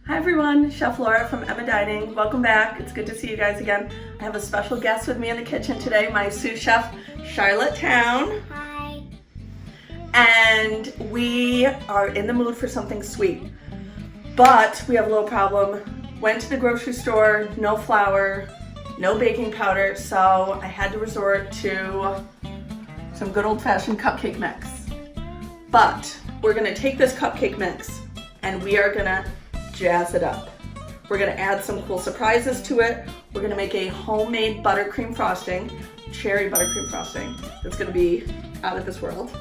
Hi everyone, Chef Laura from Emma Dining. Welcome back. It's good to see you guys again. I have a special guest with me in the kitchen today, my sous chef, Charlotte Town. Hi. And we are in the mood for something sweet. But we have a little problem. Went to the grocery store, no flour, no baking powder, so I had to resort to some good old-fashioned cupcake mix. But we're gonna take this cupcake mix and we are gonna jazz it up. We're gonna add some cool surprises to it. We're gonna make a homemade buttercream frosting, cherry buttercream frosting. It's gonna be out of this world.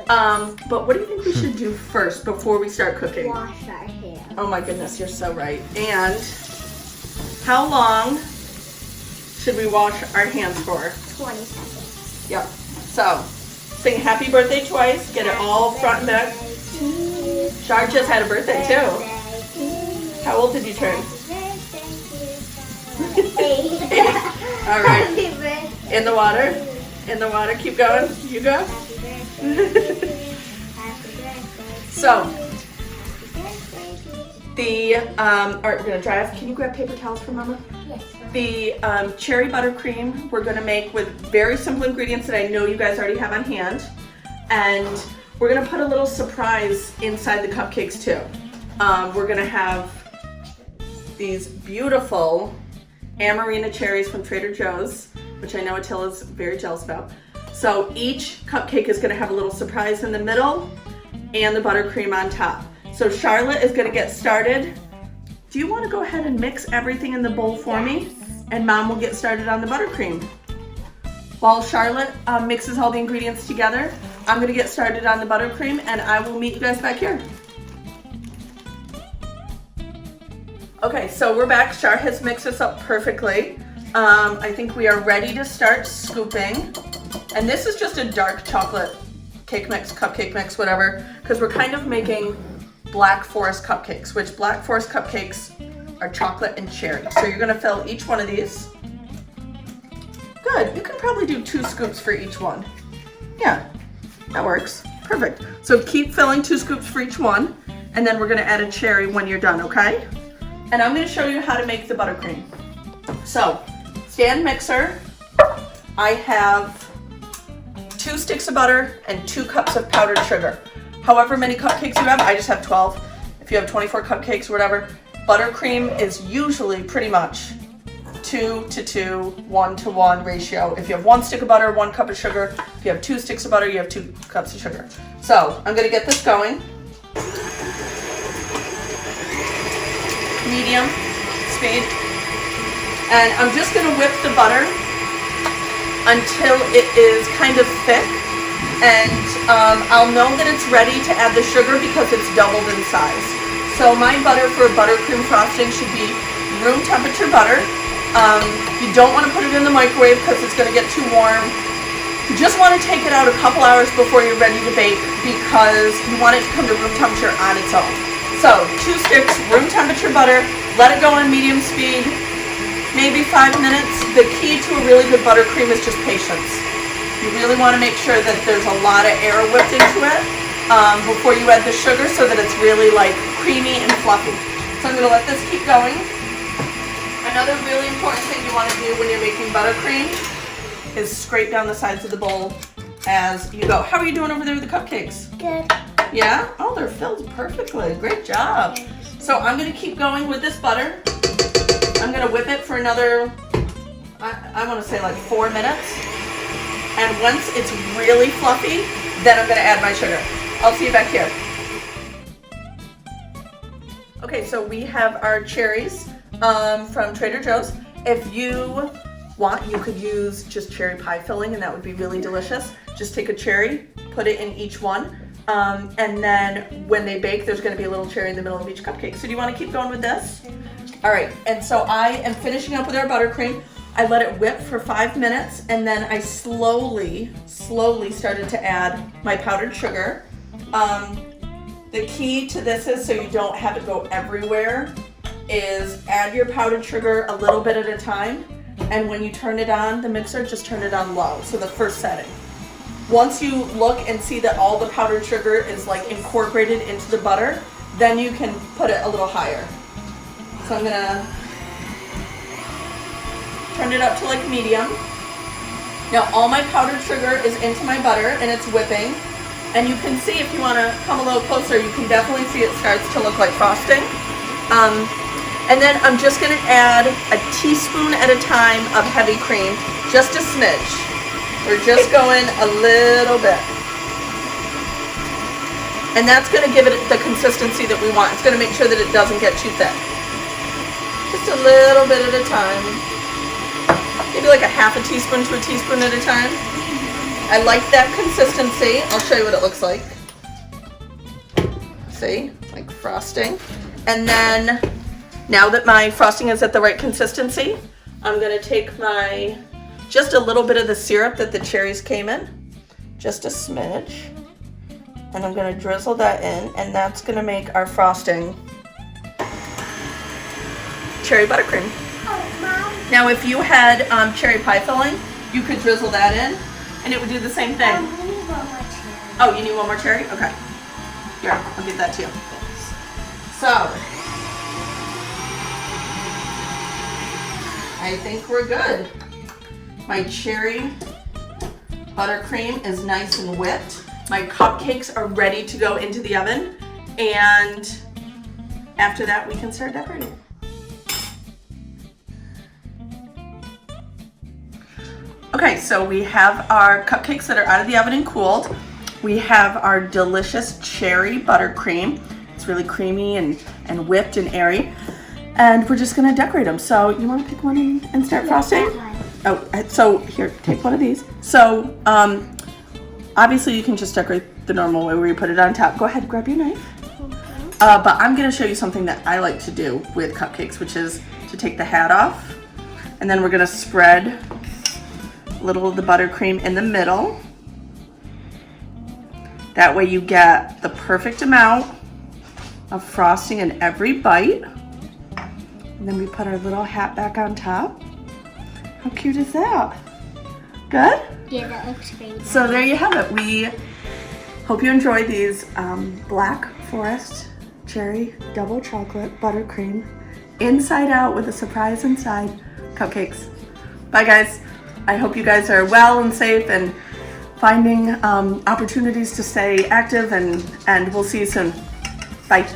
But what do you think we should do first before we start cooking? Wash our hands. Oh my goodness, you're so right. And how long should we wash our hands for? 20 seconds. Yep. So, sing happy birthday twice, get it all front and back. Char just had a birthday too. How old did you turn? All right. In the water. In the water. Keep going. You go. So, all right, we're gonna dry off. Can you grab paper towels for Mama? Yes. The cherry buttercream we're gonna make with very simple ingredients that I know you guys already have on hand, and we're gonna put a little surprise inside the cupcakes too. We're gonna have these beautiful Amarena cherries from Trader Joe's, which I know Attila's very jealous about. So each cupcake is gonna have a little surprise in the middle and the buttercream on top. So Charlotte is gonna get started. Do you wanna go ahead and mix everything in the bowl for me? And Mom will get started on the buttercream. While Charlotte mixes all the ingredients together, I'm gonna get started on the buttercream and I will meet you guys back here. Okay, so we're back. Char has mixed this up perfectly. I think we are ready to start scooping. And this is just a dark chocolate cake mix, cupcake mix, whatever, because we're kind of making Black Forest Cupcakes, which Black Forest Cupcakes are chocolate and cherry. So you're gonna fill each one of these. Good, you can probably do 2 scoops for each one. Yeah, that works, perfect. So keep filling 2 scoops for each one, and then we're gonna add a cherry when you're done, okay? And I'm gonna show you how to make the buttercream. So, stand mixer. I have 2 sticks of butter and 2 cups of powdered sugar. However many cupcakes you have, I just have 12. If you have 24 cupcakes or whatever, buttercream is usually pretty much 2 to 2, 1 to 1 ratio. If you have 1 stick of butter, 1 cup of sugar. If you have 2 sticks of butter, you have 2 cups of sugar. So, I'm gonna get this going. Medium speed, and I'm just going to whip the butter until it is kind of thick, and I'll know that it's ready to add the sugar because it's doubled in size. So my butter for a buttercream frosting should be room temperature butter. You don't want to put it in the microwave because it's going to get too warm. You just want to take it out a couple hours before you're ready to bake because you want it to come to room temperature on its own. So 2 sticks, room temperature butter, let it go on medium speed, maybe 5 minutes. The key to a really good buttercream is just patience. You really want to make sure that there's a lot of air whipped into it before you add the sugar so that it's really like creamy and fluffy. So I'm going to let this keep going. Another really important thing you want to do when you're making buttercream is scrape down the sides of the bowl as you go. How are you doing over there with the cupcakes? Good. Yeah? Oh, they're filled perfectly. Great job. So I'm going to keep going with this butter. I'm going to whip it for another, I want to say like 4 minutes. And once it's really fluffy, then I'm going to add my sugar. I'll see you back here. Okay, so we have our cherries from Trader Joe's. If you want, you could use just cherry pie filling and that would be really delicious. Just take a cherry, put it in each one. And then when they bake, there's going to be a little cherry in the middle of each cupcake. So do you want to keep going with this? All right, and so I am finishing up with our buttercream. I let it whip for 5 minutes, and then I slowly started to add my powdered sugar. The key to this is, so you don't have it go everywhere, is add your powdered sugar a little bit at a time, and when you turn it on, the mixer, just turn it on low, so the first setting. Once you look and see that all the powdered sugar is like incorporated into the butter, then you can put it a little higher. So I'm gonna turn it up to like medium. Now all my powdered sugar is into my butter and it's whipping. And you can see, if you want to come a little closer, you can definitely see it starts to look like frosting. And then I'm just going to add a teaspoon at a time of heavy cream, just a smidge. We're just going a little bit. And that's going to give it the consistency that we want. It's going to make sure that it doesn't get too thick. Just a little bit at a time. Maybe like a half a teaspoon to a teaspoon at a time. I like that consistency. I'll show you what it looks like. See, like frosting. And then, now that my frosting is at the right consistency, I'm gonna take just a little bit of the syrup that the cherries came in, just a smidge, and I'm gonna drizzle that in, and that's gonna make our frosting cherry buttercream. Oh, Mom. Now, if you had cherry pie filling, you could drizzle that in, and it would do the same thing. We need one more cherry. Oh, you need one more cherry? Okay. Here, I'll give that to you. So, I think we're good. My cherry buttercream is nice and whipped. My cupcakes are ready to go into the oven. And after that, we can start decorating. Okay, so we have our cupcakes that are out of the oven and cooled. We have our delicious cherry buttercream. It's really creamy and whipped and airy. And we're just gonna decorate them. So you wanna pick one and start frosting? Oh, so here, take one of these. So obviously you can just decorate the normal way where you put it on top. Go ahead, grab your knife. But I'm gonna show you something that I like to do with cupcakes, which is to take the hat off. And then we're gonna spread a little of the buttercream in the middle. That way you get the perfect amount of frosting in every bite. And then we put our little hat back on top. How cute is that? Good? Yeah, that looks great. So there you have it. We hope you enjoy these Black Forest Cherry Double Chocolate Buttercream inside out with a surprise inside cupcakes. Bye guys. I hope you guys are well and safe and finding opportunities to stay active, and we'll see you soon. Bye.